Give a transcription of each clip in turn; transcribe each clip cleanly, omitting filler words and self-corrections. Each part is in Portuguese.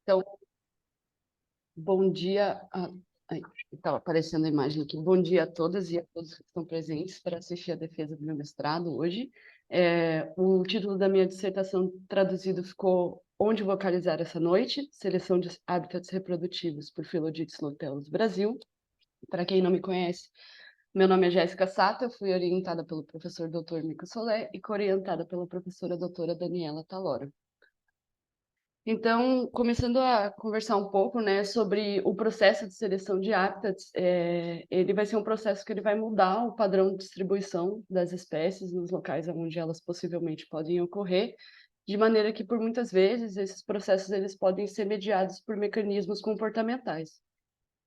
Então, bom dia. Estava aparecendo a imagem aqui. Bom dia a todas e a todos que estão presentes para assistir a defesa do meu mestrado hoje. O título da minha dissertação traduzido ficou Onde Vocalizar essa Noite? Seleção de Hábitats Reprodutivos por Philodictis luteolus Brasil. Para quem não me conhece, meu nome é Jéssica Sato, eu fui orientada pelo professor Dr. Mico Solé e co-orientada pela professora doutora Daniela Talora. Então, começando a conversar um pouco, né, sobre o processo de seleção de hábitats, ele vai ser um processo que ele vai mudar o padrão de distribuição das espécies nos locais onde elas possivelmente podem ocorrer, de maneira que, por muitas vezes, esses processos eles podem ser mediados por mecanismos comportamentais.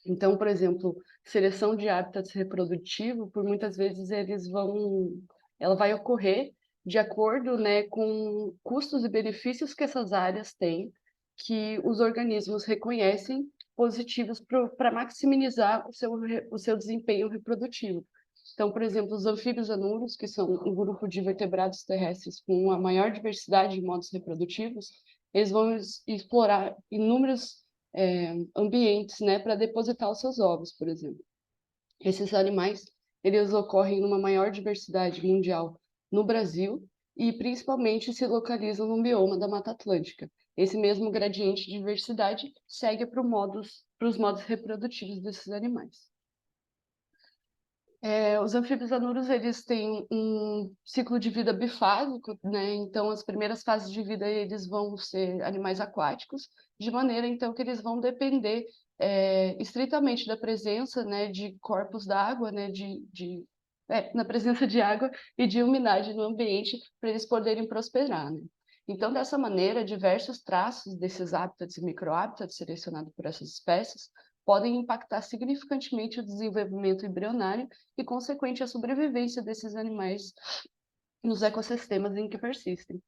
Então, por exemplo, seleção de hábitats reprodutivo, por muitas vezes ela vai ocorrer de acordo, né, com custos e benefícios que essas áreas têm, que os organismos reconhecem positivos para maximizar o seu desempenho reprodutivo. Então, por exemplo, os anfíbios anuros, que são um grupo de vertebrados terrestres com a maior diversidade de modos reprodutivos, eles vão explorar inúmeros ambientes, né, para depositar os seus ovos, por exemplo. Esses animais, eles ocorrem numa maior diversidade mundial no Brasil e principalmente se localizam no bioma da Mata Atlântica. Esse mesmo gradiente de diversidade segue para os modos reprodutivos desses animais. Os anfíbios anuros, eles têm um ciclo de vida bifásico, né? Então, as primeiras fases de vida, eles vão ser animais aquáticos, de maneira, então, que eles vão depender estritamente da presença, né, de corpos d'água, né, na presença de água e de umidade no ambiente, para eles poderem prosperar, né? Então, dessa maneira, diversos traços desses hábitats e microhábitats selecionados por essas espécies podem impactar significantemente o desenvolvimento embrionário e consequente a sobrevivência desses animais nos ecossistemas em que persistem.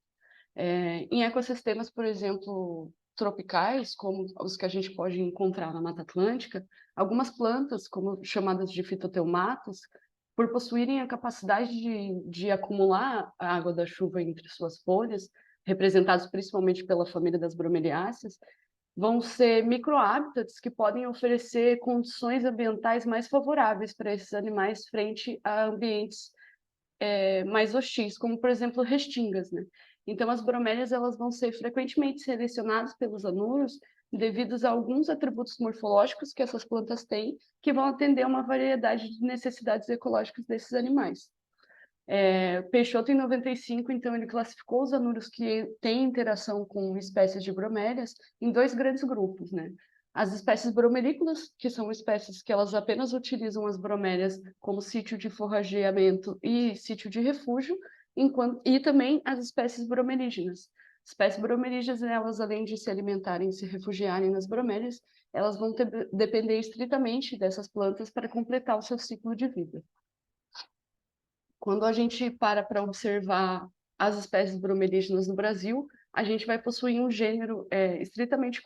Em ecossistemas, por exemplo, tropicais, como os que a gente pode encontrar na Mata Atlântica, algumas plantas, como chamadas de fitoteumatos, por possuírem a capacidade de acumular a água da chuva entre suas folhas, representados principalmente pela família das bromeliáceas, vão ser microhábitats que podem oferecer condições ambientais mais favoráveis para esses animais frente a ambientes mais hostis, como, por exemplo, restingas, né? Então, as bromélias elas vão ser frequentemente selecionadas pelos anuros devido a alguns atributos morfológicos que essas plantas têm, que vão atender a uma variedade de necessidades ecológicas desses animais. Peixoto, em 95, então, ele classificou os anuros que têm interação com espécies de bromélias em dois grandes grupos, né? As espécies bromelícolas, que são espécies que elas apenas utilizam as bromélias como sítio de forrageamento e sítio de refúgio, e também as espécies bromelígenas. Espécies bromelígenas, elas, além de se alimentarem e se refugiarem nas bromélias, elas vão depender estritamente dessas plantas para completar o seu ciclo de vida. Quando a gente para observar as espécies bromelígenas no Brasil, a gente vai possuir um gênero estritamente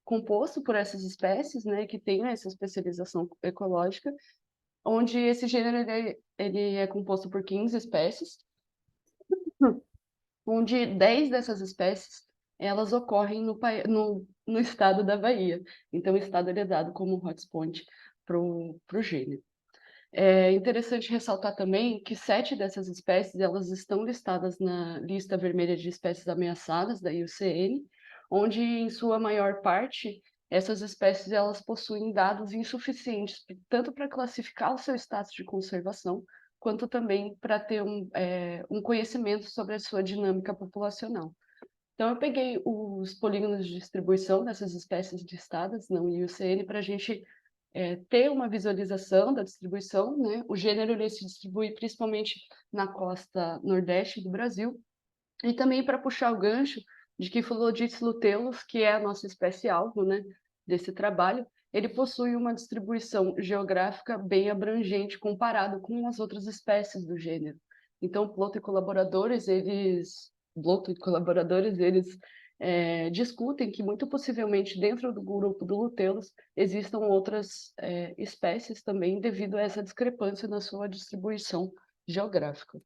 composto por essas espécies, né, que tem essa especialização ecológica, onde esse gênero ele é composto por 15 espécies, onde 10 dessas espécies elas ocorrem no estado da Bahia. Então, o estado ele é dado como hotspot para o gênero. É interessante ressaltar também que 7 dessas espécies elas estão listadas na lista vermelha de espécies ameaçadas da IUCN, onde em sua maior parte essas espécies elas possuem dados insuficientes tanto para classificar o seu status de conservação, quanto também para ter um conhecimento sobre a sua dinâmica populacional. Então, eu peguei os polígonos de distribuição dessas espécies listadas na IUCN para a gente ter uma visualização da distribuição, né? O gênero ele se distribui principalmente na costa nordeste do Brasil, e também para puxar o gancho de que Philodictis luteolus, que é a nossa espécie-alvo, né, desse trabalho, ele possui uma distribuição geográfica bem abrangente comparado com as outras espécies do gênero. Então, Plotho e colaboradores, eles discutem que muito possivelmente dentro do grupo do Luteolus existam outras espécies também devido a essa discrepância na sua distribuição geográfica.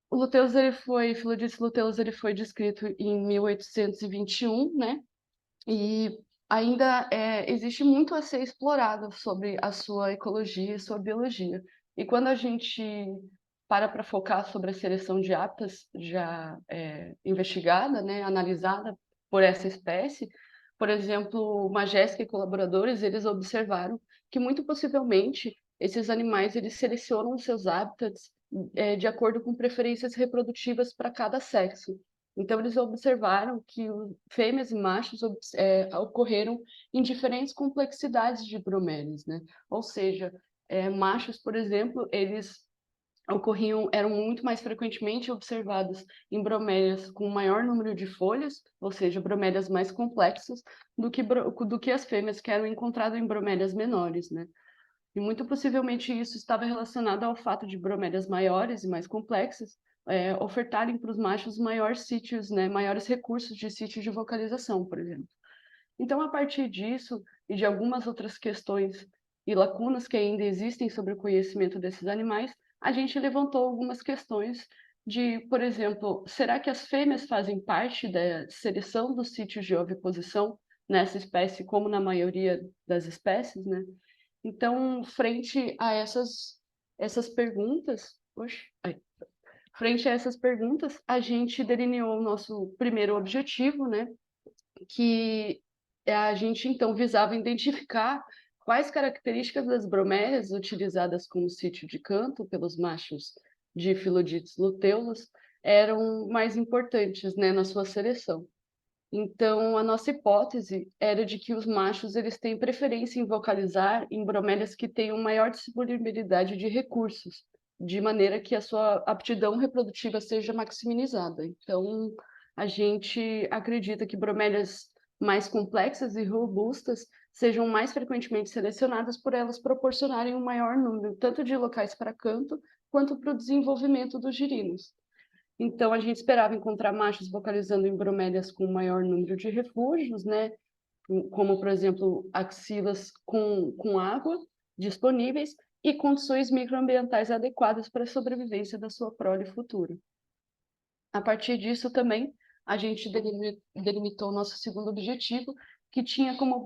Phyllodes luteus, ele foi descrito em 1821, né? E ainda existe muito a ser explorado sobre a sua ecologia e sua biologia. E quando a gente para focar sobre a seleção de aptas já investigada, né, analisada por essa espécie, por exemplo, Majeski e colaboradores, eles observaram que muito possivelmente esses animais eles selecionam seus hábitats de acordo com preferências reprodutivas para cada sexo. Então, eles observaram que fêmeas e machos ocorreram em diferentes complexidades de bromélias, né? Ou seja, machos, por exemplo, eles eram muito mais frequentemente observados em bromélias com maior número de folhas, ou seja, bromélias mais complexas, do que as fêmeas, que eram encontradas em bromélias menores, né? E muito possivelmente isso estava relacionado ao fato de bromélias maiores e mais complexas ofertarem para os machos maiores sítios, né, maiores recursos de sítios de vocalização, por exemplo. Então, a partir disso e de algumas outras questões e lacunas que ainda existem sobre o conhecimento desses animais, a gente levantou algumas questões de, por exemplo, será que as fêmeas fazem parte da seleção dos sítios de oviposição nessa espécie, como na maioria das espécies, né? Então, frente a essas perguntas, frente a essas perguntas, a gente delineou o nosso primeiro objetivo, né? Que a gente então visava identificar quais características das bromélias utilizadas como sítio de canto pelos machos de Phyllodes luteolus eram mais importantes, né, na sua seleção. Então, a nossa hipótese era de que os machos eles têm preferência em vocalizar em bromélias que tenham maior disponibilidade de recursos, de maneira que a sua aptidão reprodutiva seja maximizada. Então, a gente acredita que bromélias mais complexas e robustas sejam mais frequentemente selecionadas por elas proporcionarem um maior número tanto de locais para canto quanto para o desenvolvimento dos girinos. Então, a gente esperava encontrar machos vocalizando em bromélias com maior número de refúgios, né? Como, por exemplo, axilas com água disponíveis e condições microambientais adequadas para a sobrevivência da sua prole futura. A partir disso, também, a gente delimitou o nosso segundo objetivo, que tinha como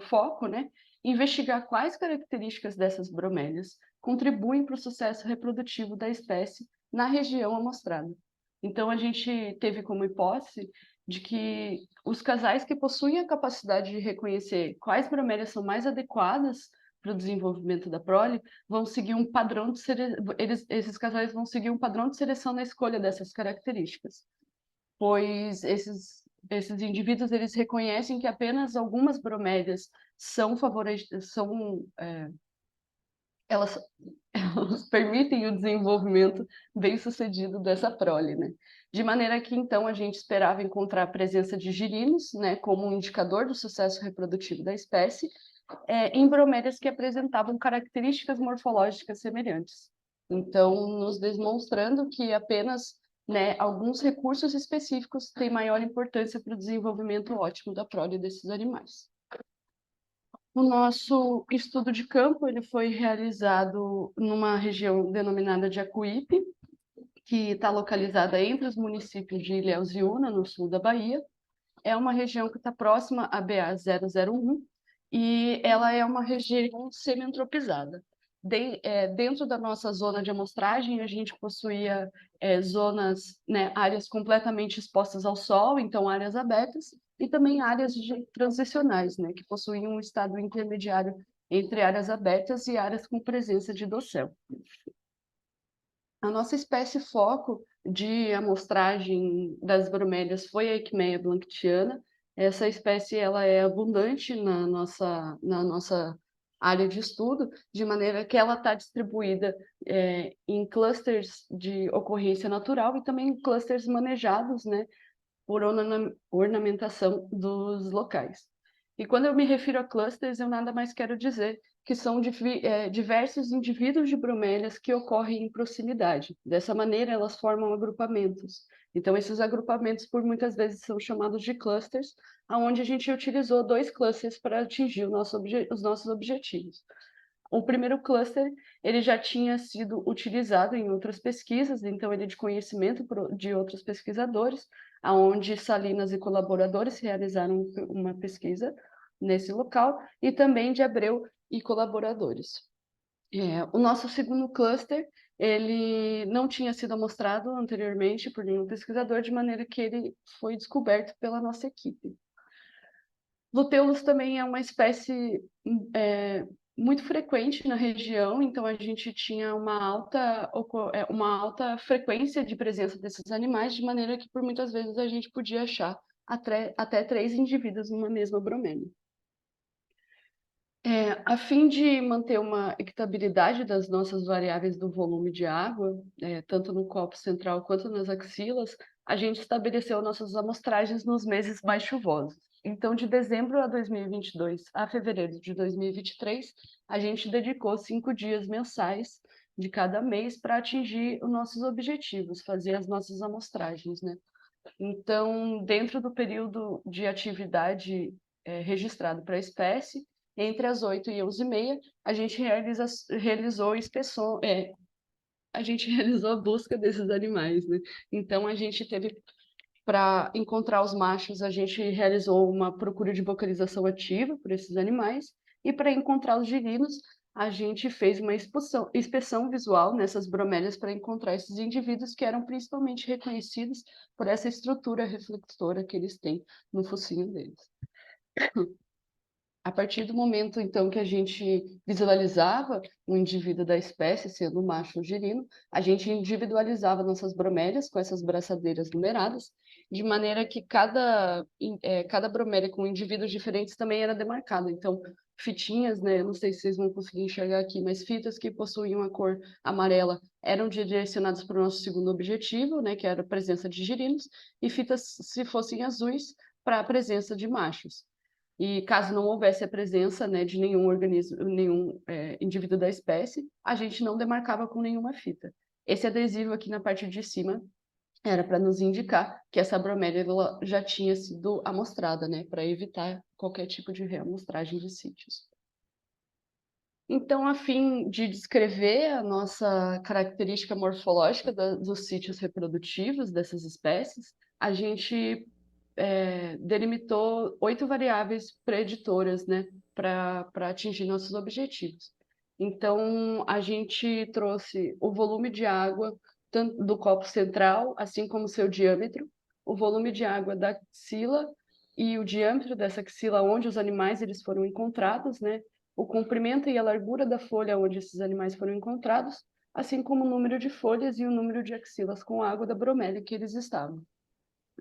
foco, né, investigar quais características dessas bromélias contribuem para o sucesso reprodutivo da espécie na região amostrada. Então, a gente teve como hipótese de que os casais que possuem a capacidade de reconhecer quais bromélias são mais adequadas para o desenvolvimento da prole vão seguir um padrão de esses casais vão seguir um padrão de seleção na escolha dessas características, pois esses indivíduos eles reconhecem que apenas algumas bromélias elas, elas permitem o desenvolvimento bem-sucedido dessa prole, né? De maneira que, então, a gente esperava encontrar a presença de girinos, né, como um indicador do sucesso reprodutivo da espécie, em bromélias que apresentavam características morfológicas semelhantes. Então, nos demonstrando que apenas, né, alguns recursos específicos têm maior importância para o desenvolvimento ótimo da prole desses animais. O nosso estudo de campo ele foi realizado numa região denominada de Acuípe, que está localizada entre os municípios de Ilhéus e Una, no sul da Bahia. É uma região que está próxima à BA-001 e ela é uma região semi-antropizada. Dentro da nossa zona de amostragem, a gente possuía zonas, né, áreas completamente expostas ao sol, então áreas abertas, e também áreas transicionais, né, que possuíam um estado intermediário entre áreas abertas e áreas com presença de dossel. A nossa espécie foco de amostragem das bromélias foi a Equimea blanquitiana. Essa espécie ela é abundante na nossa área de estudo, de maneira que ela está distribuída em clusters de ocorrência natural e também em clusters manejados, né, por ornamentação dos locais. E quando eu me refiro a clusters, eu nada mais quero dizer que são diversos indivíduos de bromélias que ocorrem em proximidade. Dessa maneira, elas formam agrupamentos. Então, esses agrupamentos, por muitas vezes, são chamados de clusters, onde a gente utilizou 2 clusters para atingir os nossos objetivos. o primeiro cluster ele já tinha sido utilizado em outras pesquisas, então ele é de conhecimento de outros pesquisadores, aonde Salinas e colaboradores realizaram uma pesquisa nesse local, e também de Abreu e colaboradores. O nosso segundo cluster, ele não tinha sido amostrado anteriormente por nenhum pesquisador, de maneira que ele foi descoberto pela nossa equipe. Luteolus também é uma espécie muito frequente na região, então a gente tinha uma alta frequência de presença desses animais, de maneira que por muitas vezes a gente podia achar até 3 indivíduos numa mesma bromélia. A fim de manter uma equitabilidade das nossas variáveis do volume de água, tanto no copo central quanto nas axilas, a gente estabeleceu nossas amostragens nos meses mais chuvosos. Então, de dezembro a 2022 a fevereiro de 2023, a gente dedicou 5 dias mensais de cada mês para atingir os nossos objetivos, fazer as nossas amostragens, né? Então, dentro do período de atividade registrado para a espécie, entre as 8 e 11h30, a gente realizou a gente realizou a busca desses animais, né? Então, a gente teve, para encontrar os machos, a gente realizou uma procura de vocalização ativa por esses animais, e para encontrar os girinos, a gente fez uma inspeção visual nessas bromélias para encontrar esses indivíduos que eram principalmente reconhecidos por essa estrutura reflectora que eles têm no focinho deles. A partir do momento, então, que a gente visualizava o indivíduo da espécie, sendo o macho ou girino, a gente individualizava nossas bromélias com essas braçadeiras numeradas, de maneira que cada bromélia com indivíduos diferentes também era demarcada. Então, fitinhas, né, eu não sei se vocês vão conseguir enxergar aqui, mas fitas que possuíam a cor amarela eram direcionadas para o nosso segundo objetivo, né, que era a presença de girinos, e fitas, se fossem azuis, para a presença de machos. E caso não houvesse a presença, né, de nenhum organismo, nenhum indivíduo da espécie, a gente não demarcava com nenhuma fita. Esse adesivo aqui na parte de cima era para nos indicar que essa bromélia ela já tinha sido amostrada, né, para evitar qualquer tipo de reamostragem de sítios. Então, a fim de descrever a nossa característica morfológica dos sítios reprodutivos dessas espécies, a gente delimitou 8 variáveis preditoras, né, para atingir nossos objetivos. Então, a gente trouxe o volume de água tanto do copo central, assim como seu diâmetro, o volume de água da axila e o diâmetro dessa axila, onde os animais eles foram encontrados, né, o comprimento e a largura da folha onde esses animais foram encontrados, assim como o número de folhas e o número de axilas com água da bromélia que eles estavam.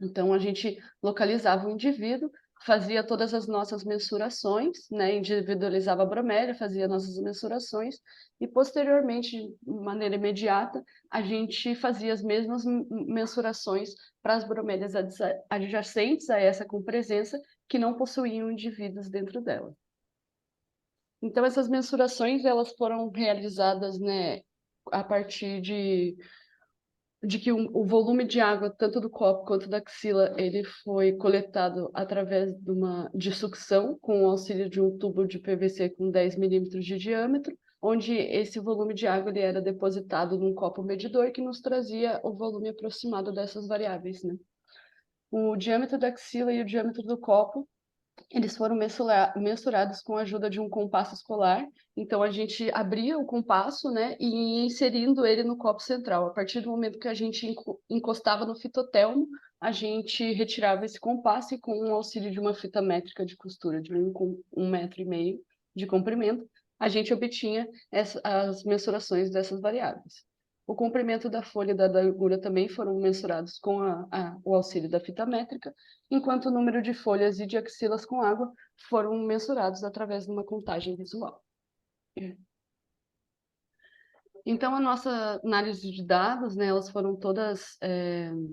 Então, a gente localizava o indivíduo, fazia todas as nossas mensurações, né, individualizava a bromélia, fazia nossas mensurações, e posteriormente, de maneira imediata, a gente fazia as mesmas mensurações para as bromélias adjacentes a essa com presença, que não possuíam indivíduos dentro dela. Então, essas mensurações elas foram realizadas, né, a partir de que o volume de água, tanto do copo quanto da axila, ele foi coletado através de sucção, com o auxílio de um tubo de PVC com 10 milímetros de diâmetro, onde esse volume de água ele era depositado num copo medidor que nos trazia o volume aproximado dessas variáveis, né? O diâmetro da axila e o diâmetro do copo eles foram mensurados com a ajuda de um compasso escolar. Então, a gente abria o compasso, né, e ia inserindo ele no copo central. A partir do momento que a gente encostava no fitotelmo, a gente retirava esse compasso e, com o auxílio de uma fita métrica de costura de 1,5 metro de comprimento, a gente obtinha as mensurações dessas variáveis. O comprimento da folha e da largura também foram mensurados com o auxílio da fita métrica, enquanto o número de folhas e de axilas com água foram mensurados através de uma contagem visual. Então, a nossa análise de dados, né, elas foram todas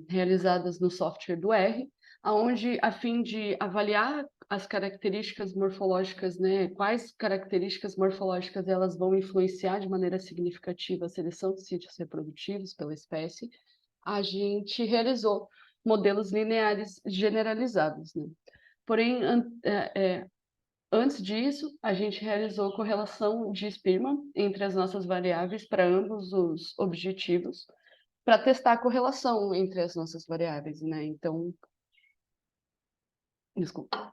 realizadas no software do R, onde, a fim de avaliar as características morfológicas, né, quais características morfológicas elas vão influenciar de maneira significativa a seleção de sítios reprodutivos pela espécie, a gente realizou modelos lineares generalizados, né? Porém, Antes disso, a gente realizou correlação de Spearman entre as nossas variáveis para ambos os objetivos, para testar a correlação entre as nossas variáveis, né? Então, desculpa.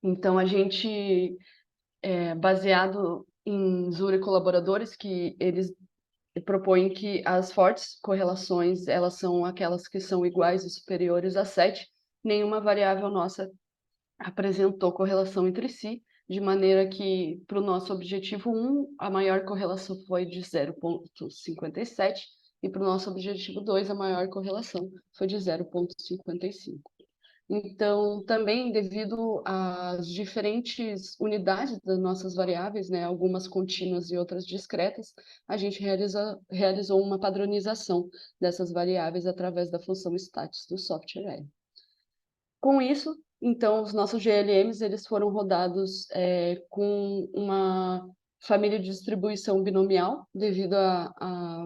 Então, a gente, baseado em Zuri e colaboradores, que eles propõem que as fortes correlações, elas são aquelas que são iguais e superiores a 7, nenhuma variável nossa apresentou correlação entre si, de maneira que, para o nosso objetivo 1, a maior correlação foi de 0,57, e para o nosso objetivo 2, a maior correlação foi de 0,55. Então, também devido às diferentes unidades das nossas variáveis, né, algumas contínuas e outras discretas, a gente realizou uma padronização dessas variáveis através da função status do software. Com isso, então, os nossos GLMs eles foram rodados com uma família de distribuição binomial, devido à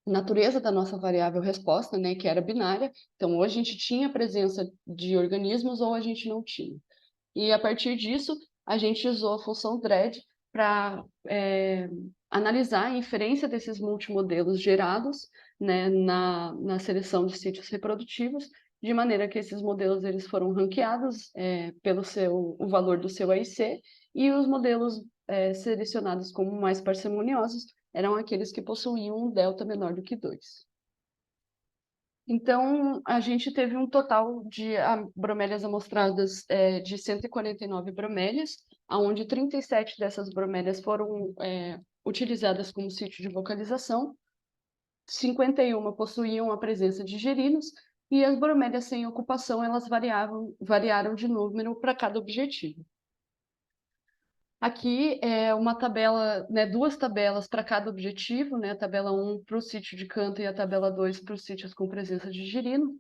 natureza da nossa variável resposta, né, que era binária. Então, ou a gente tinha presença de organismos ou a gente não tinha. E, a partir disso, a gente usou a função DRED para analisar a inferência desses multimodelos gerados, né, na seleção de sítios reprodutivos, de maneira que esses modelos eles foram ranqueados pelo o valor do seu AIC, e os modelos selecionados como mais parcimoniosos eram aqueles que possuíam um delta menor do que 2. Então, a gente teve um total de bromélias amostradas de 149 bromélias, onde 37 dessas bromélias foram utilizadas como sítio de vocalização, 51 possuíam a presença de gerinos, e as bromélias sem ocupação elas variaram de número para cada objetivo. Aqui é uma tabela, né, duas tabelas para cada objetivo, né, a tabela 1 para o sítio de canto e a tabela 2 para os sítios com presença de girino,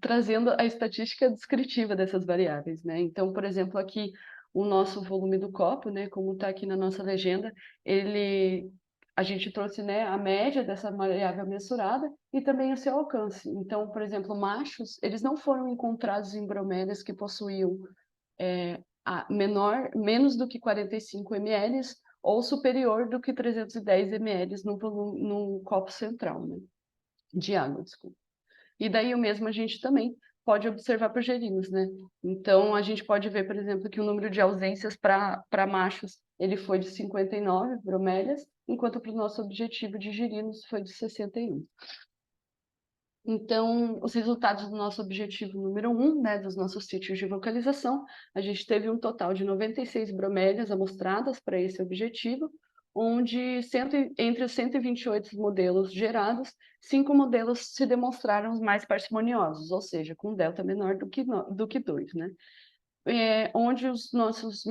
trazendo a estatística descritiva dessas variáveis, né? Então, por exemplo, aqui o nosso volume do copo, né, como está aqui na nossa legenda, a gente trouxe, né, a média dessa variável mensurada e também o seu alcance. Então, por exemplo, machos, eles não foram encontrados em bromélias que possuíam menos do que 45 ml ou superior do que 310 ml no copo central, né, de água, desculpa. E daí o mesmo a gente também pode observar para gerinos, né? Então, a gente pode ver, por exemplo, que o número de ausências para machos ele foi de 59 bromélias, enquanto para o nosso objetivo de gerinos foi de 61. Então, os resultados do nosso objetivo número 1, né, dos nossos sítios de vocalização, a gente teve um total de 96 bromélias amostradas para esse objetivo, onde entre os 128 modelos gerados, 5 modelos se demonstraram os mais parcimoniosos, ou seja, com delta menor do que 2, né? Onde os nossos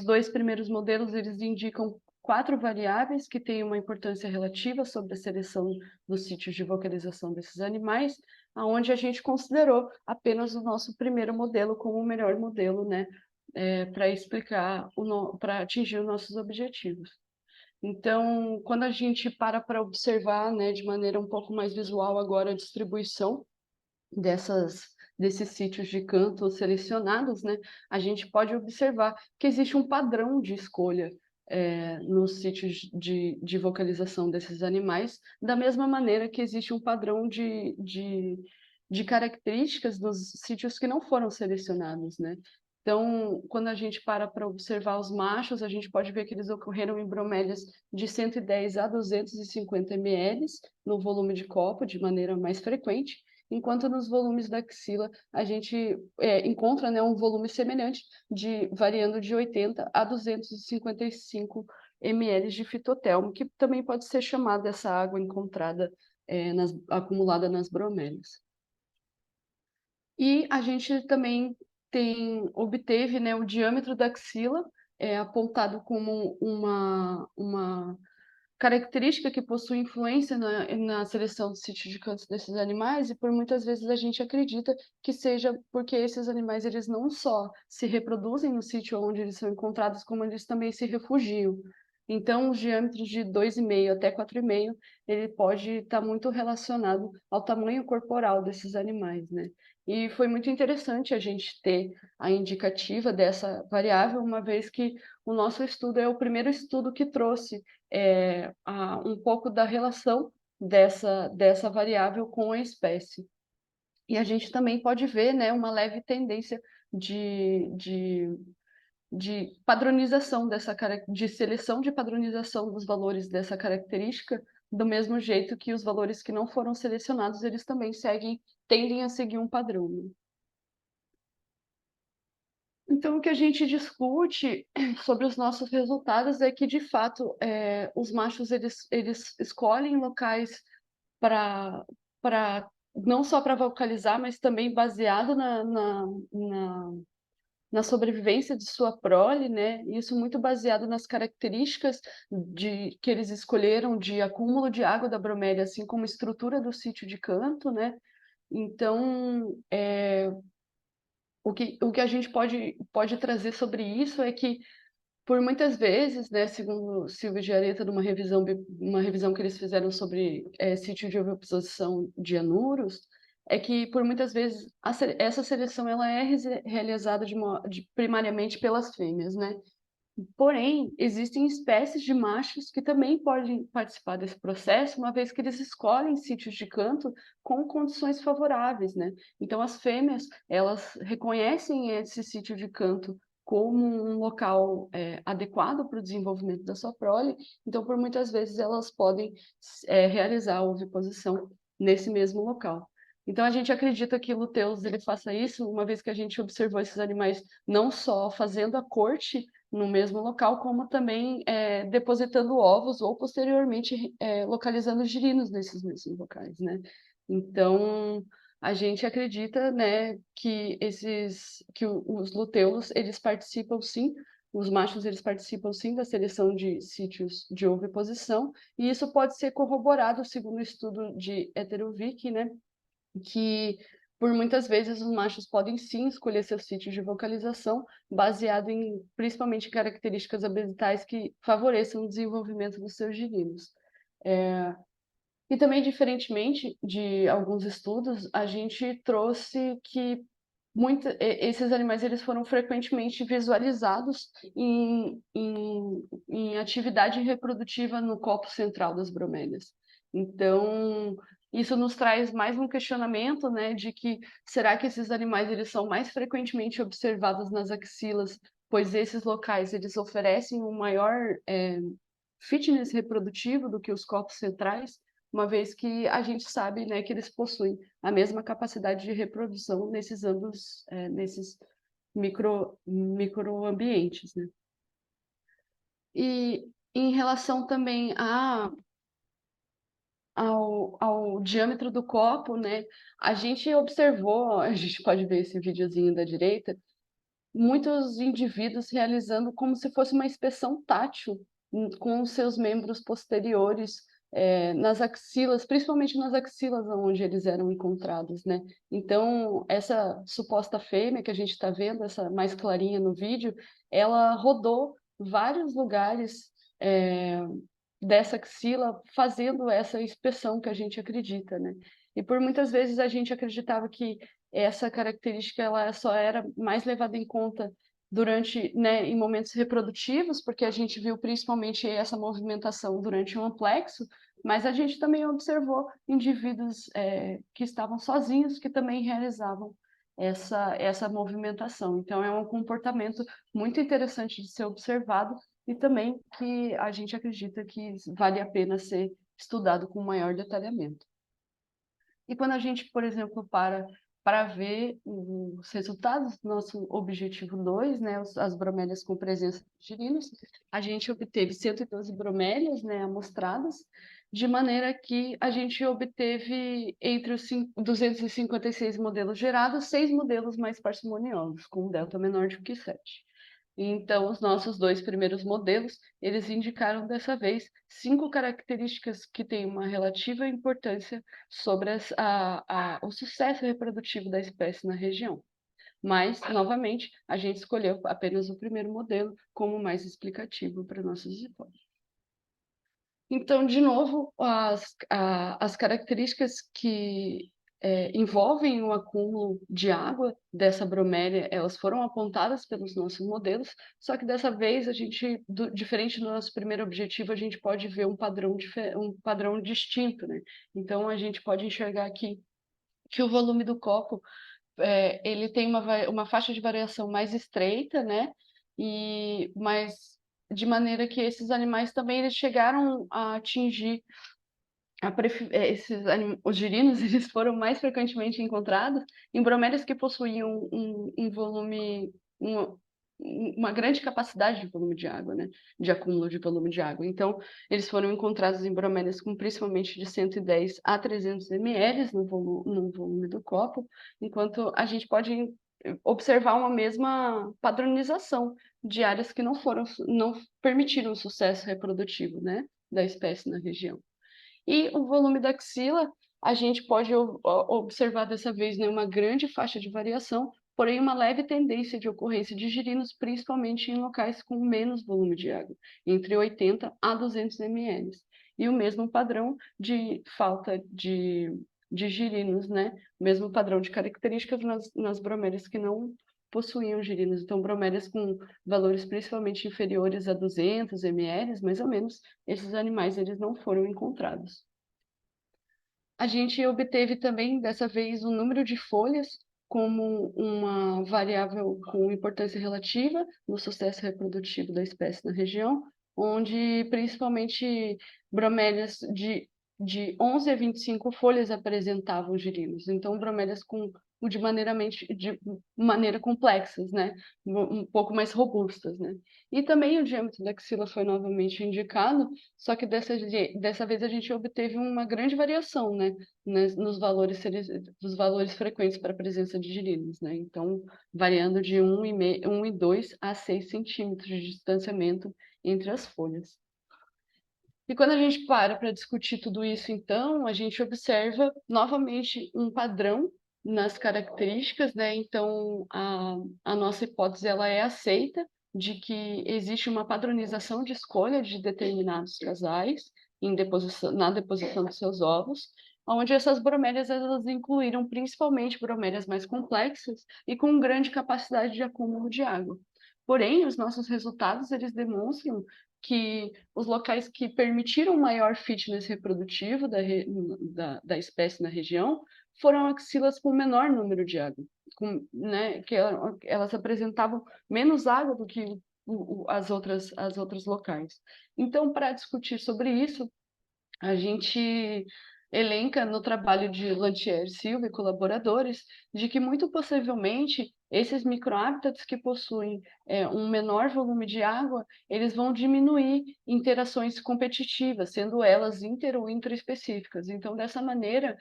dois primeiros modelos, eles indicam 4 variáveis que têm uma importância relativa sobre a seleção dos sítios de vocalização desses animais, aonde a gente considerou apenas o nosso primeiro modelo como o melhor modelo, né, para atingir os nossos objetivos. Então, quando a gente para observar, né, de maneira um pouco mais visual agora a distribuição desses sítios de canto selecionados, né, a gente pode observar que existe um padrão de escolha nos sítios de vocalização desses animais, da mesma maneira que existe um padrão de características dos sítios que não foram selecionados, né? Então, quando a gente para observar os machos, a gente pode ver que eles ocorreram em bromélias de 110 a 250 ml no volume de copo, de maneira mais frequente, enquanto nos volumes da axila a gente encontra, né, um volume semelhante, variando de 80 a 255 ml de fitotelmo, que também pode ser chamada essa água encontrada acumulada nas bromélias. E a gente também obteve, né, o diâmetro da axila, apontado como uma característica que possui influência na seleção do sítio de canto desses animais, e por muitas vezes a gente acredita que seja porque esses animais eles não só se reproduzem no sítio onde eles são encontrados, como eles também se refugiam. Então, os diâmetros de 2,5 até 4,5, ele pode estar muito relacionado ao tamanho corporal desses animais, né? E foi muito interessante a gente ter a indicativa dessa variável, uma vez que o nosso estudo é o primeiro estudo que trouxe um pouco da relação dessa variável com a espécie. E a gente também pode ver, né, uma leve tendência de padronização de seleção de padronização dos valores dessa característica, do mesmo jeito que os valores que não foram selecionados, eles também tendem a seguir um padrão, né? Então, o que a gente discute sobre os nossos resultados é que, de fato, os machos eles escolhem locais para não só para vocalizar, mas também baseado na sobrevivência de sua prole, né? Isso muito baseado nas características que eles escolheram de acúmulo de água da bromélia, assim como estrutura do sítio de canto, né? Então, o que a gente pode trazer sobre isso é que, por muitas vezes, né, segundo Silvio de Areta, uma revisão que eles fizeram sobre sítio de oviposição de anuros, é que, por muitas vezes, essa seleção ela é realizada primariamente pelas fêmeas, né? Porém, existem espécies de machos que também podem participar desse processo, uma vez que eles escolhem sítios de canto com condições favoráveis, né? Então, as fêmeas, elas reconhecem esse sítio de canto como um local adequado para o desenvolvimento da sua prole, então, por muitas vezes, elas podem realizar a oviposição nesse mesmo local. Então, a gente acredita que o luteus ele faça isso, uma vez que a gente observou esses animais não só fazendo a corte no mesmo local, como também depositando ovos ou posteriormente localizando girinos nesses mesmos locais, né? Então, a gente acredita, né, os luteulos, eles participam sim, os machos eles participam sim da seleção de sítios de oviposição, e isso pode ser corroborado segundo o estudo de Heterovic, né, que por muitas vezes os machos podem sim escolher seus sítios de vocalização baseado em principalmente características ambientais que favoreçam o desenvolvimento dos seus girinos. E também, diferentemente de alguns estudos, a gente trouxe que esses animais eles foram frequentemente visualizados em atividade reprodutiva no copo central das bromélias. Então, isso nos traz mais um questionamento, né, de que será que esses animais eles são mais frequentemente observados nas axilas, pois esses locais eles oferecem um maior fitness reprodutivo do que os copos centrais, uma vez que a gente sabe, né, que eles possuem a mesma capacidade de reprodução nesses microambientes, né? E em relação também ao diâmetro do copo, né, a gente observou, a gente pode ver esse videozinho da direita, muitos indivíduos realizando como se fosse uma inspeção tátil com os seus membros posteriores nas axilas, principalmente nas axilas onde eles eram encontrados, né? Então, essa suposta fêmea que a gente está vendo, essa mais clarinha no vídeo, ela rodou vários lugares dessa axila fazendo essa inspeção que a gente acredita, né? E por muitas vezes a gente acreditava que essa característica ela só era mais levada em conta durante, né, em momentos reprodutivos, porque a gente viu principalmente essa movimentação durante o amplexo, mas a gente também observou indivíduos que estavam sozinhos que também realizavam essa movimentação. Então é um comportamento muito interessante de ser observado e também que a gente acredita que vale a pena ser estudado com maior detalhamento. E quando a gente, por exemplo, para ver os resultados do nosso objetivo 2, né, as bromélias com presença de girinos, a gente obteve 112 bromélias, né, amostradas, de maneira que a gente obteve, entre os 256 modelos gerados, 6 modelos mais parcimoniosos, com um delta menor do que 7. Então, os nossos dois primeiros modelos, eles indicaram dessa vez 5 características que têm uma relativa importância sobre o sucesso reprodutivo da espécie na região. Mas, novamente, a gente escolheu apenas o primeiro modelo como mais explicativo para nossos hipóteses. Então, de novo, as características que envolvem o acúmulo de água dessa bromélia, elas foram apontadas pelos nossos modelos, só que dessa vez a gente, diferente do nosso primeiro objetivo, a gente pode ver um padrão distinto, né? Então, a gente pode enxergar aqui que o volume do copo ele tem uma faixa de variação mais estreita, né? Mas de maneira que esses animais também eles chegaram a atingir os girinos eles foram mais frequentemente encontrados em bromélias que possuíam um volume, uma, uma grande capacidade de volume de água, né? De acúmulo de volume de água. Então, eles foram encontrados em bromélias com principalmente de 110 a 300 ml no volume do copo, enquanto a gente pode observar uma mesma padronização de áreas que não permitiram o sucesso reprodutivo, né? Da espécie na região. E o volume da axila, a gente pode observar dessa vez, né, uma grande faixa de variação, porém uma leve tendência de ocorrência de girinos, principalmente em locais com menos volume de água, entre 80 a 200 ml. E o mesmo padrão de falta de girinos, né? O mesmo padrão de características nas bromélias que não possuíam girinos. Então, bromélias com valores principalmente inferiores a 200 ml, mais ou menos, esses animais eles não foram encontrados. A gente obteve também, dessa vez, o número de folhas como uma variável com importância relativa no sucesso reprodutivo da espécie na região, onde principalmente bromélias de 11 a 25 folhas apresentavam girinos. Então, bromélias de maneira complexas, né? Um pouco mais robustas, né? E também o diâmetro da axila foi novamente indicado, só que dessa vez a gente obteve uma grande variação, né, nos valores, dos valores frequentes para a presença de girinos, né? Então, variando de 1,2 a 6 centímetros de distanciamento entre as folhas. E quando a gente para discutir tudo isso, então, a gente observa novamente um padrão nas características, né? Então, a nossa hipótese ela é aceita de que existe uma padronização de escolha de determinados casais na deposição dos seus ovos, onde essas bromélias elas incluíram principalmente bromélias mais complexas e com grande capacidade de acúmulo de água. Porém, os nossos resultados eles demonstram que os locais que permitiram maior fitness reprodutivo da espécie na região foram axilas com menor número de água, né, que elas apresentavam menos água do que as outras locais. Então, para discutir sobre isso, a gente elenca no trabalho de Lantier Silva e colaboradores de que muito possivelmente esses microhábitats que possuem um menor volume de água, eles vão diminuir interações competitivas, sendo elas inter ou intraespecíficas. Então, dessa maneira,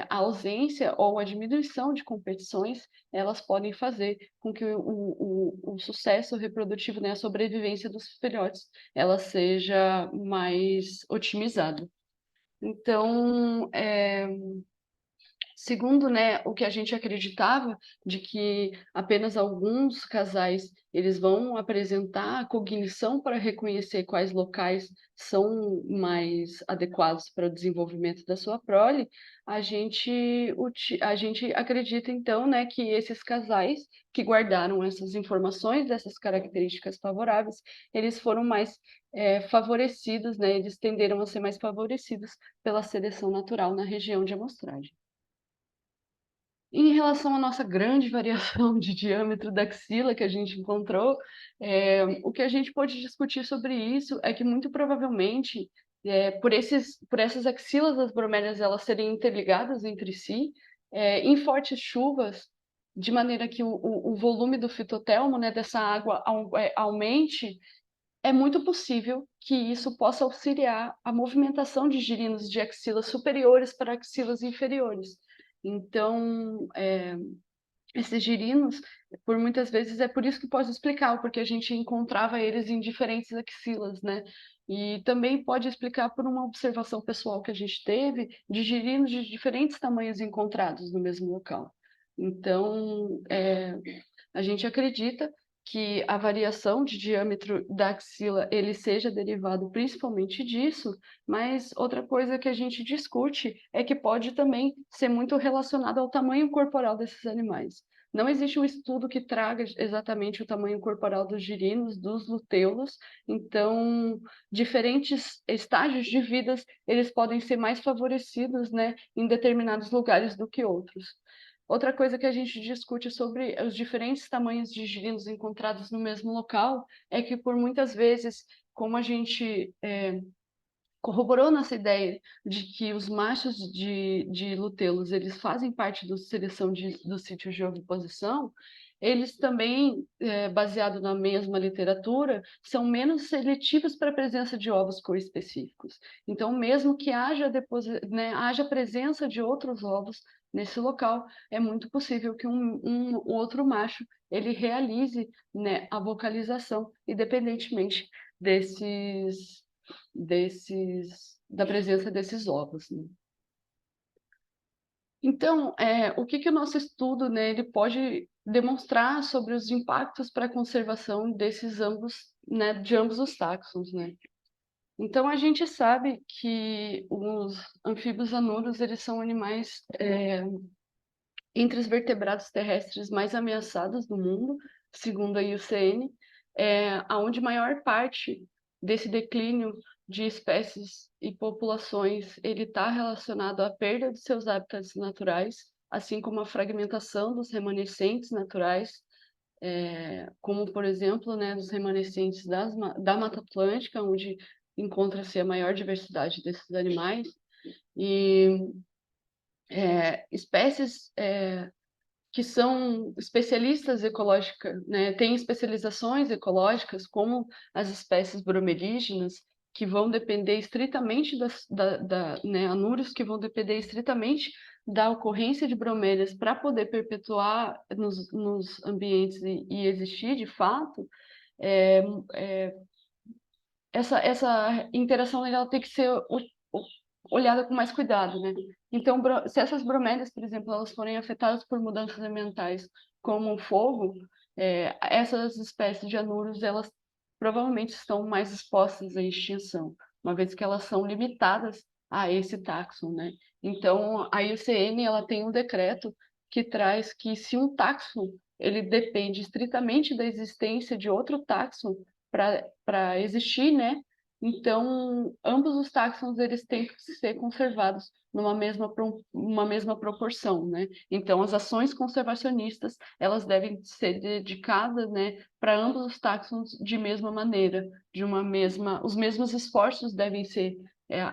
a ausência ou a diminuição de competições, elas podem fazer com que o sucesso reprodutivo, né, a sobrevivência dos filhotes, ela seja mais otimizada. Então, segundo, né, o que a gente acreditava, de que apenas alguns casais eles vão apresentar a cognição para reconhecer quais locais são mais adequados para o desenvolvimento da sua prole, a gente acredita, então, né, que esses casais que guardaram essas informações, dessas características favoráveis, eles foram mais favorecidos, né, eles tenderam a ser mais favorecidos pela seleção natural na região de amostragem. Em relação à nossa grande variação de diâmetro da axila que a gente encontrou, o que a gente pode discutir sobre isso é que, muito provavelmente, por essas axilas das bromélias elas serem interligadas entre si, em fortes chuvas, de maneira que o volume do fitotelmo, né, dessa água, aumente, é muito possível que isso possa auxiliar a movimentação de girinos de axilas superiores para axilas inferiores. Então, esses girinos, por muitas vezes, é por isso que pode explicar, porque a gente encontrava eles em diferentes axilas, né? E também pode explicar por uma observação pessoal que a gente teve de girinos de diferentes tamanhos encontrados no mesmo local. Então, a gente acredita que a variação de diâmetro da axila ele seja derivado principalmente disso, mas outra coisa que a gente discute é que pode também ser muito relacionado ao tamanho corporal desses animais. Não existe um estudo que traga exatamente o tamanho corporal dos girinos, dos luteulos, então diferentes estágios de vida eles podem ser mais favorecidos, né, em determinados lugares do que outros. Outra coisa que a gente discute sobre os diferentes tamanhos de girinos encontrados no mesmo local é que, por muitas vezes, como a gente corroborou nossa ideia de que os machos de luteus eles fazem parte da seleção do sítio de oviposição, eles também, baseado na mesma literatura, são menos seletivos para a presença de ovos coespecíficos. Então, mesmo que haja presença de outros ovos nesse local, é muito possível que um outro macho ele realize, né, a vocalização, independentemente da presença desses ovos, né? Então, o que o nosso estudo, né, ele pode demonstrar sobre os impactos para a conservação desses ambos, né, de ambos os táxons, né? Então, a gente sabe que os anfíbios anuros, eles são animais entre os vertebrados terrestres mais ameaçados do mundo, segundo a IUCN, aonde maior parte desse declínio de espécies e populações ele está relacionado à perda de seus hábitats naturais, assim como a fragmentação dos remanescentes naturais, como, por exemplo, né, dos remanescentes da Mata Atlântica, onde encontra-se a maior diversidade desses animais, e espécies que são especialistas ecológicas, né, têm especializações ecológicas, como as espécies bromelígenas, que vão depender estritamente né, anúrios que vão depender estritamente da ocorrência de bromélias para poder perpetuar nos ambientes e existir de fato. é, é, essa interação ela tem que ser olhada com mais cuidado, né? Então, se essas bromélias, por exemplo, elas forem afetadas por mudanças ambientais, como o fogo, essas espécies de anuros, elas provavelmente estão mais expostas à extinção, uma vez que elas são limitadas a esse táxon, né? Então, a IUCN, ela tem um decreto que traz que se um táxon ele depende estritamente da existência de outro táxon para existir, né? Então, ambos os táxons eles têm que ser conservados uma mesma proporção, né? Então, as ações conservacionistas elas devem ser dedicadas, né, para ambos os táxons de mesma maneira, os mesmos esforços devem ser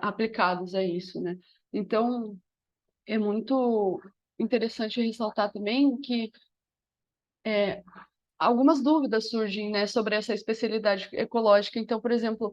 aplicados a isso, né? Então, é muito interessante ressaltar também que algumas dúvidas surgem, né, sobre essa especialidade ecológica. Então, por exemplo,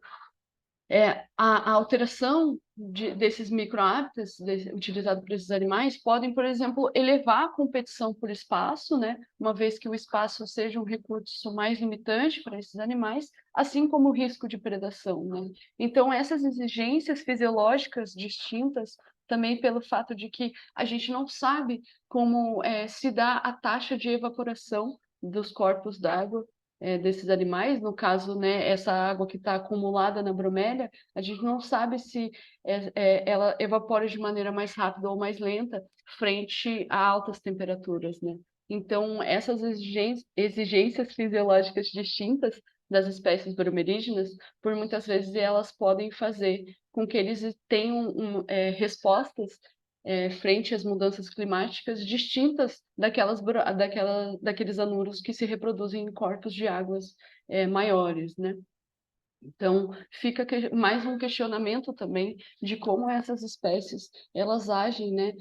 a alteração desses microhábitats utilizados por esses animais podem, por exemplo, elevar a competição por espaço, né? Uma vez que o espaço seja um recurso mais limitante para esses animais, assim como o risco de predação, né? Então, essas exigências fisiológicas distintas, também pelo fato de que a gente não sabe como se dá a taxa de evaporação dos corpos d'água desses animais, no caso, né, essa água que está acumulada na bromélia, a gente não sabe se ela evapora de maneira mais rápida ou mais lenta frente a altas temperaturas, né? Então, essas exigências fisiológicas distintas das espécies bromelígenas, por muitas vezes elas podem fazer com que eles tenham respostas frente às mudanças climáticas distintas daqueles anuros que se reproduzem em corpos de águas maiores, né? Então, fica mais um questionamento também de como essas espécies elas agem, né,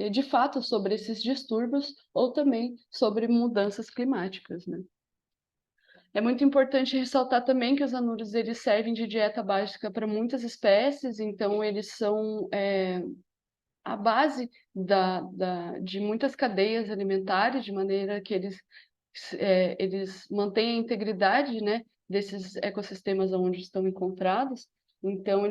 de fato, sobre esses distúrbios ou também sobre mudanças climáticas, né? É muito importante ressaltar também que os anuros eles servem de dieta básica para muitas espécies, então eles são a base de muitas cadeias alimentares, de maneira que eles mantêm a integridade, né, desses ecossistemas onde estão encontrados. Então,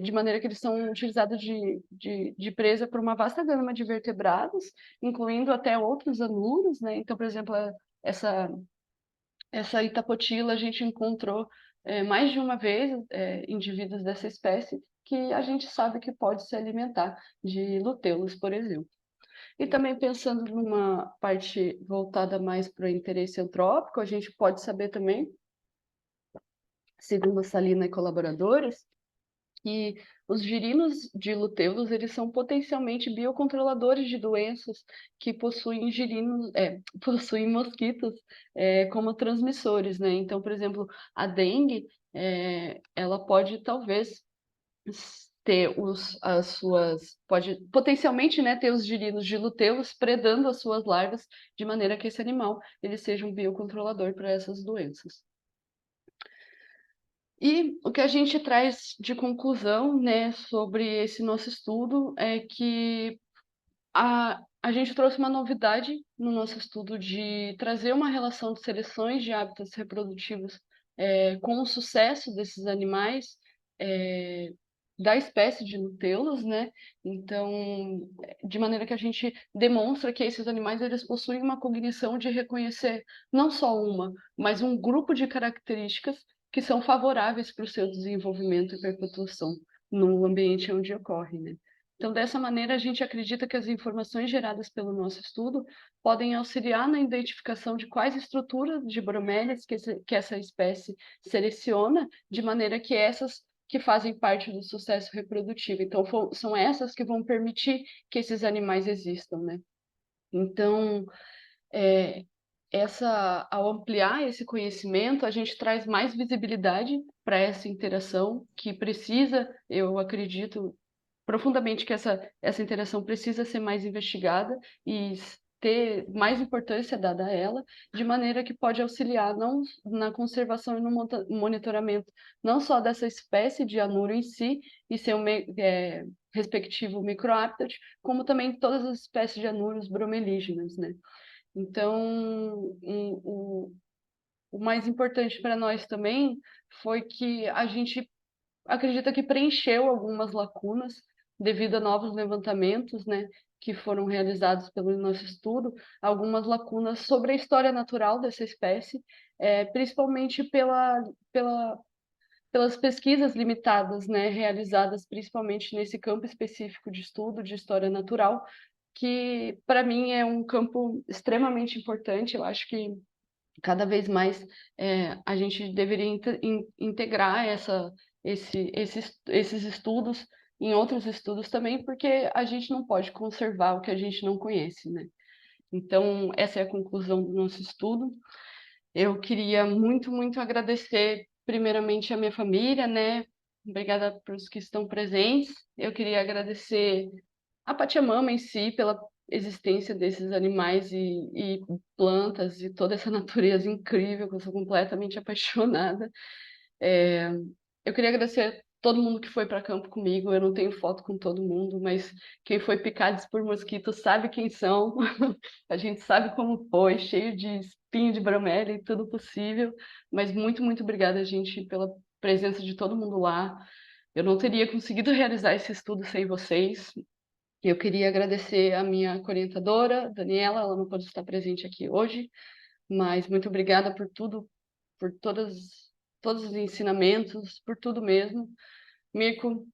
de maneira que eles são utilizados de presa por uma vasta gama de vertebrados, incluindo até outros anuros, né? Então, por exemplo, essa Itapotila a gente encontrou mais de uma vez indivíduos dessa espécie que a gente sabe que pode se alimentar de luteus, por exemplo. E também pensando numa parte voltada mais para o interesse antrópico, a gente pode saber também, segundo a Salina e colaboradores, que os girinos de luteus eles são potencialmente biocontroladores de doenças que possuem possuem mosquitos como transmissores, né? Então, por exemplo, a dengue, ela pode talvez ter pode potencialmente, né, ter os girinos de luteus predando as suas larvas de maneira que esse animal ele seja um biocontrolador para essas doenças. E o que a gente traz de conclusão, né, sobre esse nosso estudo é que a gente trouxe uma novidade no nosso estudo de trazer uma relação de seleções de hábitats reprodutivos com o sucesso desses animais da espécie de Nutelus, né? Então, de maneira que a gente demonstra que esses animais eles possuem uma cognição de reconhecer não só uma, mas um grupo de características que são favoráveis para o seu desenvolvimento e perpetuação no ambiente onde ocorre, né? Então, dessa maneira, a gente acredita que as informações geradas pelo nosso estudo podem auxiliar na identificação de quais estruturas de bromélias que essa espécie seleciona, de maneira que essas que fazem parte do sucesso reprodutivo. Então, são essas que vão permitir que esses animais existam, né? Então, ao ampliar esse conhecimento, a gente traz mais visibilidade para essa interação que precisa, eu acredito profundamente que essa interação precisa ser mais investigada e ter mais importância dada a ela, de maneira que pode auxiliar não na conservação e no monitoramento não só dessa espécie de anuro em si e seu respectivo microhábitat, como também todas as espécies de anuros bromelígenas, né? Então, o mais importante para nós também foi que a gente acredita que preencheu algumas lacunas devido a novos levantamentos, né, que foram realizados pelo nosso estudo, algumas lacunas sobre a história natural dessa espécie, principalmente pelas pesquisas limitadas, né, realizadas principalmente nesse campo específico de estudo de história natural, que para mim é um campo extremamente importante. Eu acho que cada vez mais a gente deveria integrar esses estudos em outros estudos também, porque a gente não pode conservar o que a gente não conhece, né? Então, essa é a conclusão do nosso estudo. Eu queria muito, muito agradecer, primeiramente, a minha família, né? Obrigada para os que estão presentes. Eu queria agradecer a Pachamama em si, pela existência desses animais e plantas e toda essa natureza incrível, que eu sou completamente apaixonada. Eu queria agradecer todo mundo que foi para campo comigo. Eu não tenho foto com todo mundo, mas quem foi picado por mosquitos sabe quem são. A gente sabe como foi, cheio de espinho de bromélia e tudo possível. Mas muito, muito obrigada, gente, pela presença de todo mundo lá. Eu não teria conseguido realizar esse estudo sem vocês. Eu queria agradecer a minha orientadora, Daniela, ela não pode estar presente aqui hoje, mas muito obrigada por tudo, por todos os ensinamentos, por tudo mesmo. Mirko,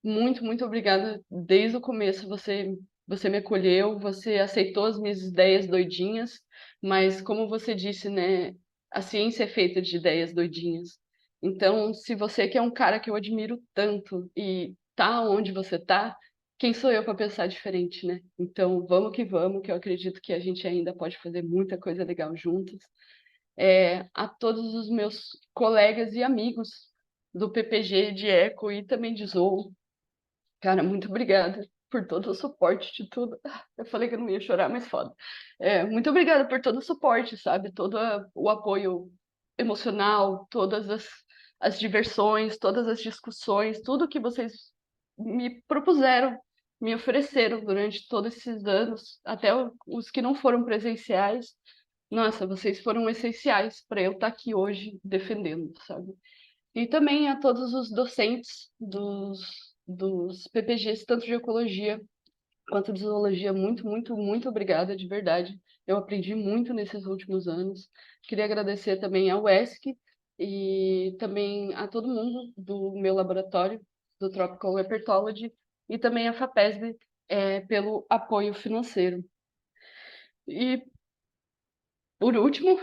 muito, muito obrigada. Desde o começo você me acolheu, você aceitou as minhas ideias doidinhas, mas como você disse, né, a ciência é feita de ideias doidinhas. Então, se você que é um cara que eu admiro tanto e tá onde você tá, quem sou eu para pensar diferente, né? Então, vamos, que eu acredito que a gente ainda pode fazer muita coisa legal juntos. A todos os meus colegas e amigos do PPG, de Eco e também de Zou. Cara, muito obrigada por todo o suporte de tudo. Eu falei que eu não ia chorar, mas foda. Muito obrigada por todo o suporte, sabe? Todo o apoio emocional, todas as diversões, todas as discussões, tudo que vocês me propuseram, me ofereceram durante todos esses anos, até os que não foram presenciais. Nossa, vocês foram essenciais para eu estar aqui hoje defendendo, sabe? E também a todos os docentes dos PPGs, tanto de ecologia Quanto a zoologia, muito, muito, muito obrigada, de verdade. Eu aprendi muito nesses últimos anos. Queria agradecer também ao ESC e também a todo mundo do meu laboratório, do Tropical Herpetology, e também a FAPESB, pelo apoio financeiro. E, por último,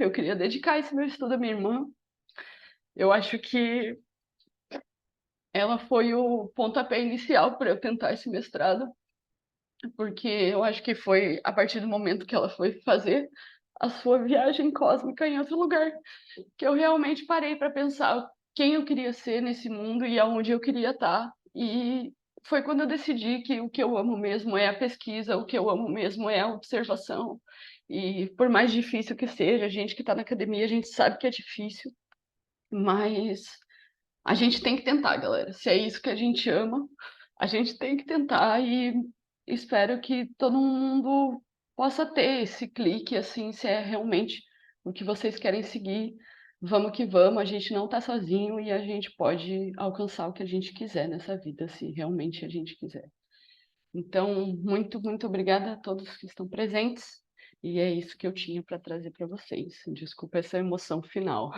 eu queria dedicar esse meu estudo à minha irmã. Eu acho que ela foi o pontapé inicial para eu tentar esse mestrado, porque eu acho que foi a partir do momento que ela foi fazer a sua viagem cósmica em outro lugar, que eu realmente parei para pensar quem eu queria ser nesse mundo e aonde eu queria estar. E foi quando eu decidi que o que eu amo mesmo é a pesquisa, o que eu amo mesmo é a observação. E por mais difícil que seja, a gente que está na academia, a gente sabe que é difícil, mas a gente tem que tentar, galera. Se é isso que a gente ama, a gente tem que tentar e espero que todo mundo possa ter esse clique, assim, se é realmente o que vocês querem seguir. Vamos que vamos, a gente não tá sozinho e a gente pode alcançar o que a gente quiser nessa vida, se realmente a gente quiser. Então, muito, muito obrigada a todos que estão presentes. E é isso que eu tinha para trazer para vocês. Desculpa essa emoção final.